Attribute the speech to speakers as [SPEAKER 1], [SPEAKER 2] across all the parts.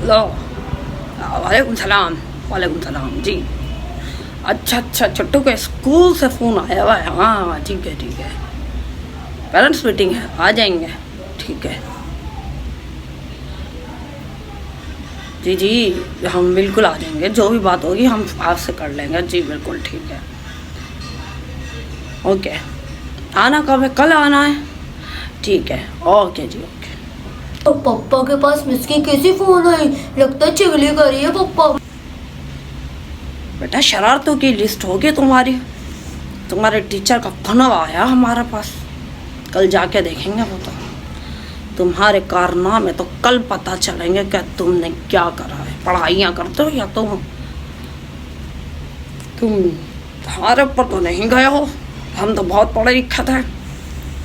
[SPEAKER 1] लो वालेकुम सलाम। वालेकुम सलाम जी। अच्छा छोटू के स्कूल से फ़ोन आया हुआ है। हाँ ठीक है। पेरेंट्स मीटिंग है, आ जाएंगे। ठीक है जी हम बिल्कुल आ जाएंगे। जो भी बात होगी हम आपसे कर लेंगे जी। बिल्कुल ठीक है। ओके आना कब है? कल आना है। ठीक है ओके जी ओके।
[SPEAKER 2] तो पापा के पास मिस की कैसी फोन आई? लगता है चुगली कर रही है पापा।
[SPEAKER 1] बेटा शरारतों की लिस्ट होगी तुम्हारी। तुम्हारे टीचर का फोन आया हमारे पास। कल जाके देखेंगे वो तो। तुम्हारे कारनामे तो कल पता चलेंगे कि तुमने क्या करा है। पढ़ाइयाँ करते हो या तुम तुम्हारे ऊपर तो नहीं गए हो। हम तो बहुत पढ़े लिखे थे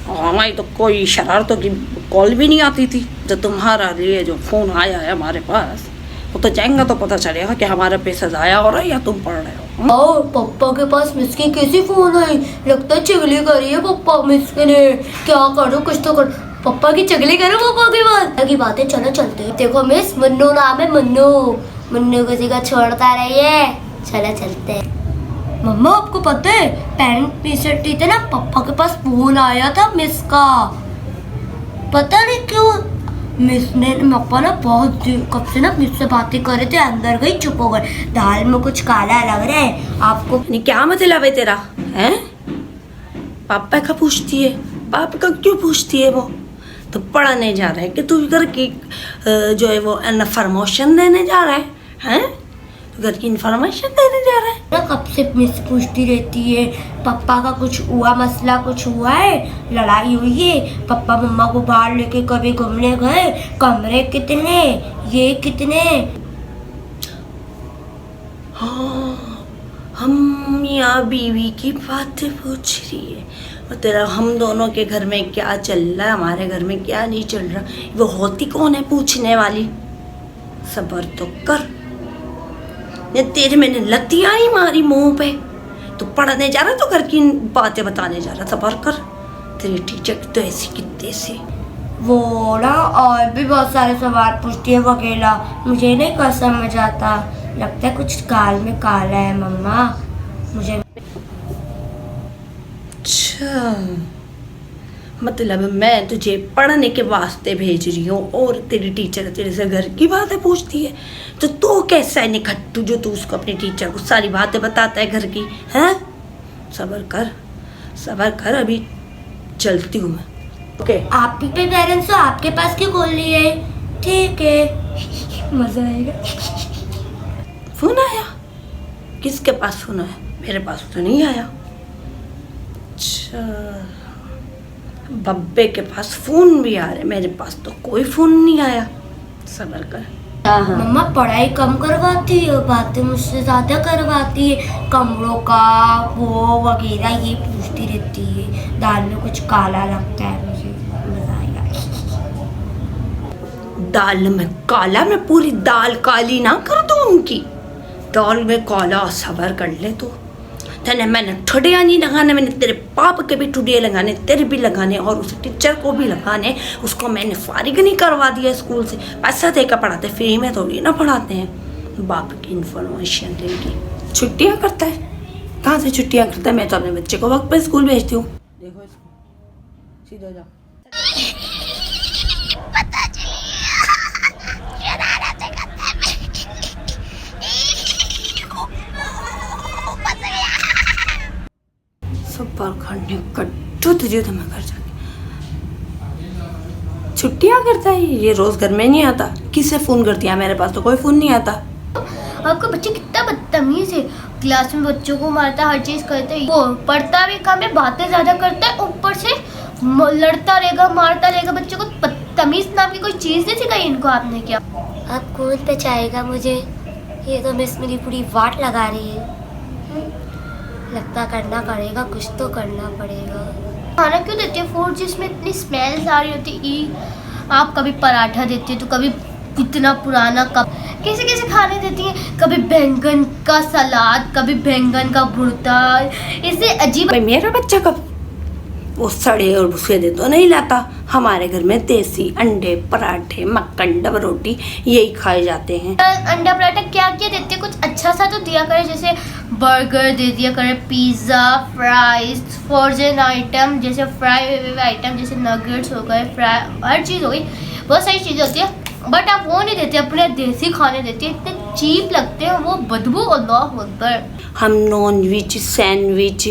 [SPEAKER 1] और हमारी तो कोई शरारतों की कॉल भी नहीं आती थी। जब तुम्हारा लिए जो फ़ोन आया है हमारे पास, वो तो जाएंगे तो पता चलेगा कि हमारे पैसे ज़ाया हो रहा है या तुम पढ़ रहे हो।
[SPEAKER 2] और पापा के पास मिस की कैसी फोन आई? लगता है चुगली कर रही है पापा मिस के लिए। क्या करो कुछ तो कर। पापा की चुगली करो पापा के पास की बातें। चलो चलते हैं। देखो मिस मन्नू नाम है मन्नू किसी का छोड़ता नहीं है। चलो चलते हैं। मम्मा आपको पता है पेरेंट टीचर थे ना, पापा के पास फोन आया था मिस का। पता नहीं क्यों मिस ने पापा ना बहुत कब से ना मिस से बातें कर रहे थे, अंदर गई चुप हो गए। दाल में कुछ काला लग रहा है आपको।
[SPEAKER 1] क्या मतलब है तेरा? हैं पापा का पूछती है? पापा का क्यों पूछती है? वो तो पढ़ाने जा रहा है कि तू घर की जो है वो इन्फॉर्मेशन देने जा रहा है? हैं घर की इन्फॉर्मेशन देने जा रहा है
[SPEAKER 2] ना? कब से मिस पूछती रहती है पापा का कुछ हुआ मसला, कुछ हुआ है, लड़ाई हुई है, पापा मम्मा को बाहर लेके कभी घूमने गए, कमरे कितने, ये कितने।
[SPEAKER 1] हाँ हम यहाँ बीवी की बातें पूछ रही है और तेरा हम दोनों के घर में क्या चल रहा है, हमारे घर में क्या नहीं चल रहा। वो होती कौन है पूछने वाली? सब्र तो कर। ये तेरे मैंने लत्तियाँ ही मारी मुंह पे। तू पढ़ने जा रहा तो घर की बातें बताने जा रहा। सब्र कर। तेरी टीचर की तो ऐसी की तैसी।
[SPEAKER 2] वो ना और भी बहुत सारे सवाल पूछती है वगैरह, मुझे नहीं कर समझ आता। लगता है कुछ गाल में काला है मम्मा मुझे।
[SPEAKER 1] अच्छा मतलब मैं तुझे पढ़ने के वास्ते भेज रही हूँ और तेरी टीचर तेरे से घर की बातें पूछती है। तो तू कैसा है निखट्टू जो तू उसको अपनी टीचर को सारी बातें बताता है घर की? हैं सब्र कर अभी चलती हूँ मैं। ओके
[SPEAKER 2] आप भी पेरेंट्स हो, आपके पास क्यों खोल रही है? ठीक है मजा आएगा।
[SPEAKER 1] फोन आया? किसके पास फोन आया? मेरे पास तो नहीं आया। अच्छा बब्बे के पास फोन भी आ रहे, मेरे पास तो कोई फोन नहीं आया। सब्र कर।
[SPEAKER 2] मम्मा पढ़ाई कम करवाती है, बातें मुझसे ज्यादा करवाती है। कमरों का वो वगैरह ये पूछती रहती है। दाल में कुछ काला लगता है, मुझे मजा आएगा।
[SPEAKER 1] दाल में काला? मैं पूरी दाल काली ना कर दूं उनकी? दाल में काला? सब्र कर ले तो। तेने मैंने ठुडिया नहीं लगाने, मैंने तेरे पाप के भी ठुडिया लगाने, तेरे भी लगाने और उस टीचर को भी लगाने। उसको मैंने फारिग नहीं करवा दिया स्कूल से। पैसा देकर पढ़ाते, फ्री में थोड़ी ना पढ़ाते हैं। बाप की इन्फॉर्मेशन लेके छुट्टियाँ करता है। कहाँ से छुट्टियाँ करता है? मैं तो अपने बच्चे को वक्त पे स्कूल भेजती हूँ। देखो इसको सीधा जाओ। सब बार खाने कट्टू तुझे तो मैं घर जाके छुट्टियाँ करता है। ये रोज घर में नहीं आता। किसे फोन करती है? मेरे पास तो कोई फोन नहीं आता।
[SPEAKER 2] आपका बच्चा कितना बदतमीज है। क्लास में बच्चों को मारता, हर चीज करता है। वो पढ़ता भी कम है, बातें ज्यादा करता है, ऊपर से लड़ता रहेगा, मारता रहेगा। बच्चों को बदतमीज नाम की कोई चीज नहीं सिखाई इनको आपने क्या? अब कौन बचाएगा मुझे? ये तो मिस मेरी पूरी वाट लगा रही है। लगता करना पड़ेगा, कुछ तो करना पड़ेगा। खाना क्यों देते हो फूड जिसमें इतनी स्मेल्स आ रही होती है? आप कभी पराठा देती है तो कभी इतना पुराना कप, कैसे कैसे खाने देती हैं। कभी बैंगन का सलाद, कभी बैंगन का भुर्ता, इससे अजीब।
[SPEAKER 1] भाई मेरा बच्चा कब वो सड़े और भुसे दे तो नहीं लाता। हमारे घर में देसी अंडे, पराठे, मक्खन, डब रोटी यही खाए जाते हैं।
[SPEAKER 2] अंडा पराठा क्या क्या देते, कुछ अच्छा सा तो दिया करे, जैसे बर्गर दे दिया करे, पिज्ज़ा, फ्राइज, फ्रोजन आइटम जैसे फ्राई हुए आइटम जैसे नगेट्स हो गए, फ्राई हर चीज़ हो गई, बहुत सारी चीज़ें होती है। बट आप वो नहीं देते, अपने देसी खाने देते हैं, इतने चीप लगते हैं वो, बदबू अल्लाह अकबर।
[SPEAKER 1] हम नॉन वेज, सैंडविच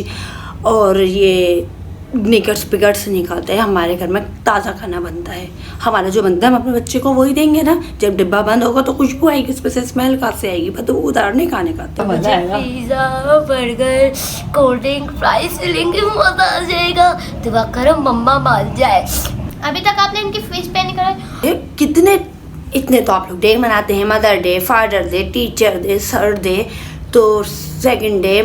[SPEAKER 1] और ये निकट्स पिकट्स नहीं खाते हैं। हमारे घर में ताज़ा खाना बनता है। हमारा जो बनता है हम अपने बच्चे को वही देंगे ना। जब डिब्बा बंद होगा तो खुशबू आएगी, उसमें से स्मेल कहाँ से आएगी, बदबू उतार नहीं खाने का। तो मजा आएगा।
[SPEAKER 2] Pizza, burger, cold drink, fries लेंगे, मजा आ जाएगा। दुआ करो मम्मा मान जाए। अभी तक आपने इनकी फीस पे नहीं कराई।
[SPEAKER 1] कितने इतने तो आप लोग डे मनाते हैं, mother day, father day, teacher day, sir day, तो सेकंड डे,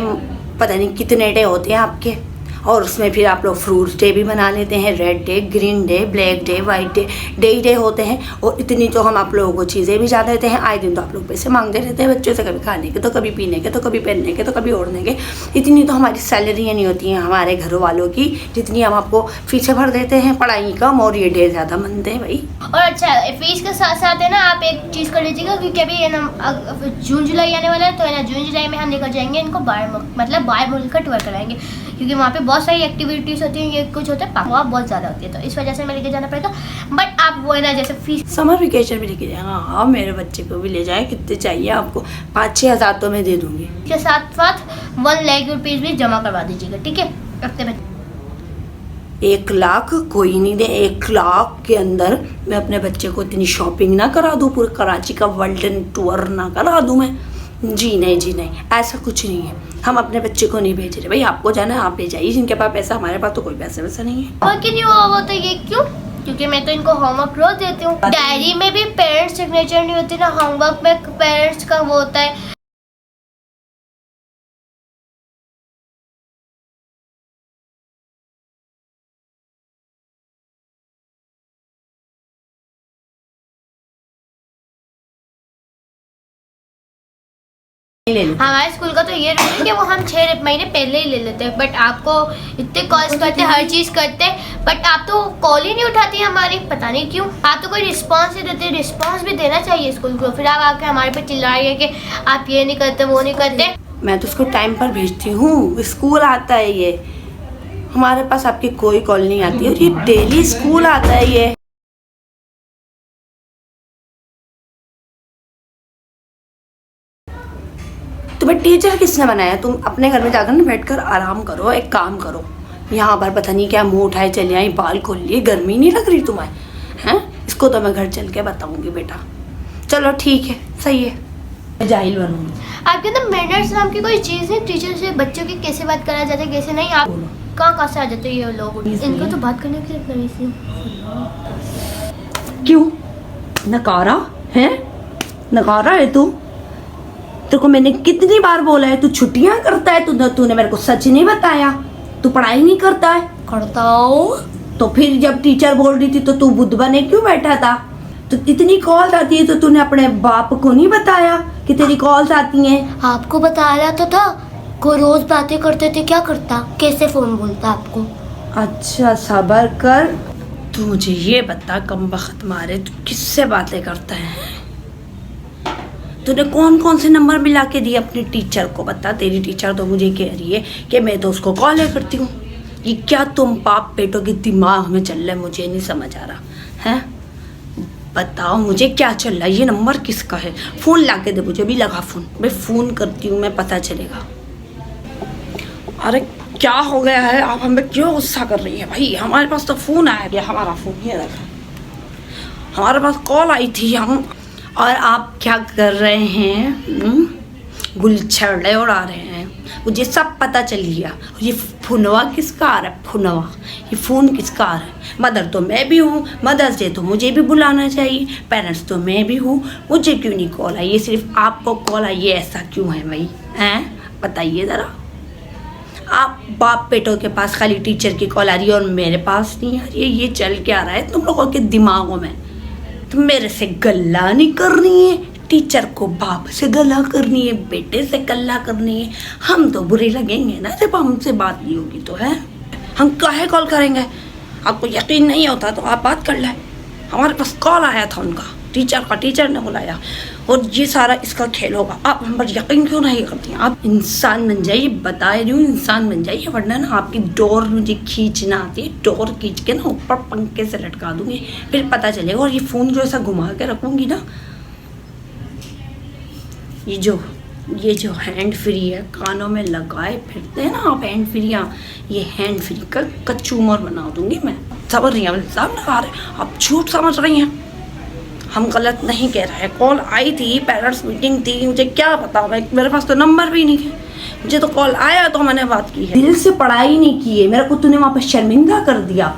[SPEAKER 1] पता नहीं कितने डे होते हैं आपके। और उसमें फिर आप लोग फ्रूट्स डे भी बना लेते हैं, red day, green day, black day, white day, day होते हैं। और इतनी तो हम आप लोगों को चीज़ें भी ज़्यादा देते हैं। आए दिन तो आप लोग पैसे मांगते रहते हैं बच्चों से, कभी खाने के तो कभी पीने के तो कभी पहनने के तो कभी ओढ़ने के। इतनी तो हमारी सैलरियाँ नहीं होती हैं हमारे घर वालों की जितनी हम आपको फीसें भर देते हैं। पढ़ाई कम और ये डे ज़्यादा मनते हैं भाई।
[SPEAKER 2] और अच्छा, फीस के साथ साथ है ना, आप एक चीज़ कर लीजिएगा, क्योंकि अभी है ना जून जुलाई आने वाला है, तो है ना जून जुलाई में हम लेकर जाएंगे इनको बाहर मुल्क का टूर कराएंगे, क्योंकि वहाँ पे बहुत सारी एक्टिविटीज़ होती हैं, ये कुछ होता है, पावा बहुत ज़्यादा होती है, तो इस वजह से मैं लेके जाना पड़ेगा। बट आप वो है ना जैसे फीस
[SPEAKER 1] समर वेकेशन भी लेके जाए। हाँ, मेरे बच्चे को भी ले जाए। कितने चाहिए आपको? 5-6 हज़ार तो मैं दे दूँगी।
[SPEAKER 2] के साथ साथ 1 लाख रुपीज़ भी जमा करवा दीजिएगा, ठीक है? हफ्ते में
[SPEAKER 1] 1 लाख कोई नहीं दे। 1 लाख के अंदर मैं अपने बच्चे को इतनी शॉपिंग ना करा दूँ, पूरे कराची का वर्ल्ड टूर ना करा दूँ मैं। जी नहीं, जी नहीं, ऐसा कुछ नहीं है। हम अपने बच्चे को नहीं भेज रहे भाई। आपको जाना है आप ले जाइए, जिनके पास पैसा, हमारे पास तो कोई पैसा वैसा नहीं है।
[SPEAKER 2] और क्यों नहीं हुआ वो, तो ये क्यों? क्योंकि मैं तो इनको होमवर्क रोज देती हूँ। डायरी में भी पेरेंट्स सिग्नेचर नहीं होती ना, होमवर्क में पेरेंट्स का वो होता है। हमारे स्कूल का तो ये रूल है कि वो हम 6 महीने पहले ही ले लेते हैं, बट आपको इतने कॉल्स करते हैं, हर चीज़ करते हैं, बट आप तो कॉल ही नहीं उठाती हमारी, पता नहीं क्यों। आप तो कोई रिस्पांस नहीं देते। रिस्पांस भी देना चाहिए स्कूल को। फिर आप आके हमारे पे चिल्ला रही है कि आप ये नहीं करते, वो नहीं करते।
[SPEAKER 1] मैं तो उसको टाइम पर भेजती हूँ, स्कूल आता है ये। हमारे पास आपकी कोई कॉल नहीं आती और ये डेली स्कूल आता है ये। तुम्हें टीचर किसने बनाया? तुम अपने घर में जाकर ना बैठकर आराम करो, एक काम करो। यहाँ पर पता नहीं क्या मुँह उठाए चले आई, बाल खोल लिए, गर्मी नहीं लग रही तुम्हें? हैं? इसको तो मैं घर चल के बताऊंगी बेटा। चलो ठीक है, सही है, जाहिल बनूंगी।
[SPEAKER 2] आपके अंदर मैनर्स नाम की कोई चीज़ है? टीचर से बच्चों की कैसे बात करा जाता है, कैसे नहीं? आप कहाँ से आ जाते हैं ये लोग? इनको तो बात करने के लिए
[SPEAKER 1] क्यों? नकारा है? नकारा है तू? तेरे को मैंने कितनी बार बोला है तू छुट्टियां करता है? तूने मेरे को सच नहीं बताया। तू पढ़ाई नहीं करता है?
[SPEAKER 2] करता हूँ।
[SPEAKER 1] तो फिर जब टीचर बोल रही थी तो तू बुद्ध बने क्यों बैठा था? तो इतनी कॉल्स आती है तो तूने अपने बाप को नहीं बताया कि तेरी कॉल्स आती हैं?
[SPEAKER 2] आपको बताया तो था, को रोज बातें करते थे, क्या करता, कैसे फोन बोलता आपको?
[SPEAKER 1] अच्छा सबर कर। तू मुझे ये बता कमबख्त मारे, तू किससे बातें करता है? तूने कौन कौन से नंबर मिला के दिए अपने टीचर को? बता। तेरी टीचर तो मुझे कह रही है कि मैं तो उसको कॉल करती हूँ। ये क्या तुम बाप बेटों के दिमाग में चल रहा है? मुझे नहीं समझ आ रहा है। बताओ मुझे क्या चल रहा है? ये नंबर किसका है? फ़ोन ला के दे मुझे, भी लगा फ़ोन। मैं फ़ोन करती हूँ, मैं पता चलेगा। अरे क्या हो गया है? आप हमें क्यों गुस्सा कर रही है भाई? हमारे पास तो फ़ोन आया गया, हमारा फ़ोन ये रखा, हमारे पास कॉल आई थी हम। और आप क्या कर रहे हैं? गुलछड़े उड़ा रहे हैं। मुझे सब पता चल गया। ये फुनवा किसका आ रहा है? फुनवा, ये फ़ोन किसका आ रहा है? मदर तो मैं भी हूँ, मदर्स डे तो मुझे भी बुलाना चाहिए, पेरेंट्स तो मैं भी हूँ, मुझे क्यों नहीं कॉल आई? ये सिर्फ आपको कॉल आई, ये ऐसा क्यों है भाई? हैं, बताइए ज़रा। आप बाप बेटों के पास खाली टीचर की कॉल आ रही है और मेरे पास नहीं आ रही है। ये चल क्या रहा है तुम लोगों के दिमागों में? तुम मेरे से गल्ला नहीं करनी है, टीचर को बाप से गला करनी है, बेटे से गल्ला करनी है। हम तो बुरे लगेंगे ना जब हमसे बात नहीं होगी तो, है? हम काहे कॉल करेंगे? आपको यकीन नहीं होता तो आप बात कर लें। हमारे पास कॉल आया था उनका, टीचर ने बुलाया, और ये सारा इसका खेल होगा। आप हम पर यकीन क्यों नहीं करती हैं? आप इंसान बन जाइए, बता रही हूँ, इंसान बन जाइए, वरना ना आपकी डोर मुझे खींचना आती है, डोर खींच के ना ऊपर पंखे से लटका दूंगी, फिर पता चलेगा। और ये फ़ोन जो ऐसा घुमा के रखूँगी ना, ये जो हैंड फ्री है, कानों में लगाए फिरते हैं ना आप हैंड फ्रीयाँ, ये हैंड फ्री का कचूमर बना दूंगी मैं। समझ रही हैं? इल्ज़ाम लगा रहे हैं, आप झूठ समझ रही हैं। हम गलत नहीं कह रहे हैं। कॉल आई थी, पेरेंट्स मीटिंग थी, मुझे क्या पता, मेरे पास तो नंबर भी नहीं है। मुझे तो कॉल आया तो मैंने बात की है। दिल से पढ़ाई नहीं की है, मेरे को तूने वहाँ पर शर्मिंदा कर दिया।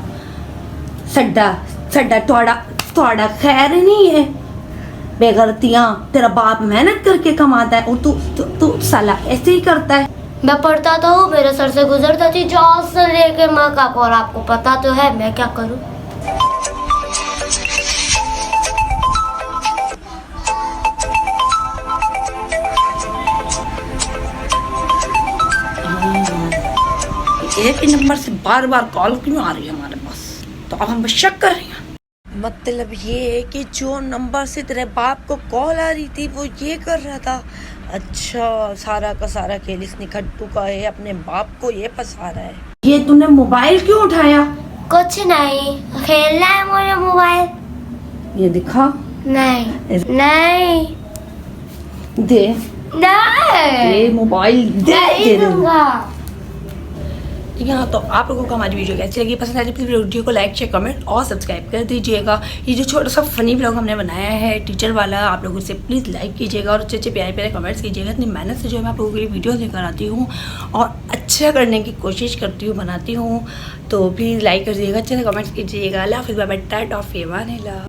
[SPEAKER 1] सड्डा थोड़ा खैर नहीं है। बेगरतियाँ, तेरा बाप मेहनत करके कमाता है और तू साला ऐसे ही करता है।
[SPEAKER 2] मैं पढ़ता तो हूँ, मेरे सर से गुजरता थी जॉब से लेके माँ का, और आपको पता तो है मैं क्या करूँ।
[SPEAKER 1] एक ही नंबर से बार बार कॉल क्यों आ रही है हमारे पास? तो अब हम शक कर रही हैं। मतलब ये है कि जो नंबर से तेरे बाप को कॉल आ रही थी वो ये कर रहा था। अच्छा, सारा का सारा खेल इस निखट्टू का है, अपने बाप को ये फंसा रहा है। ये तूने मोबाइल क्यों उठाया?
[SPEAKER 2] कुछ नहीं, खेलना है मुझे मोबाइल।
[SPEAKER 1] ये दिखा।
[SPEAKER 2] नहीं
[SPEAKER 1] दे मोबाइल दे
[SPEAKER 2] दूंगा।
[SPEAKER 1] यहाँ तो आप लोगों को हमारी वीडियो कैसी लगी, पसंद आई, प्लीज़ वीडियो को लाइक शेयर कमेंट और सब्सक्राइब कर दीजिएगा। ये जो छोटा सा फनी व्लॉग हमने बनाया है टीचर वाला, आप लोगों से प्लीज़ लाइक कीजिएगा और अच्छे अच्छे प्यारे प्यारे कमेंट्स कीजिएगा। इतनी मेहनत से जो है मैं आप लोगों के लिए वीडियो लेकर आती हूँ और अच्छा करने की कोशिश करती हूँ, बनाती हूँ, तो प्लीज़ लाइक कर दीजिएगा, अच्छे से कमेंट्स कीजिएगा। अल्लाह हाफ़िज़, बाय बाय, टाटा, फ़ी अमान अल्लाह।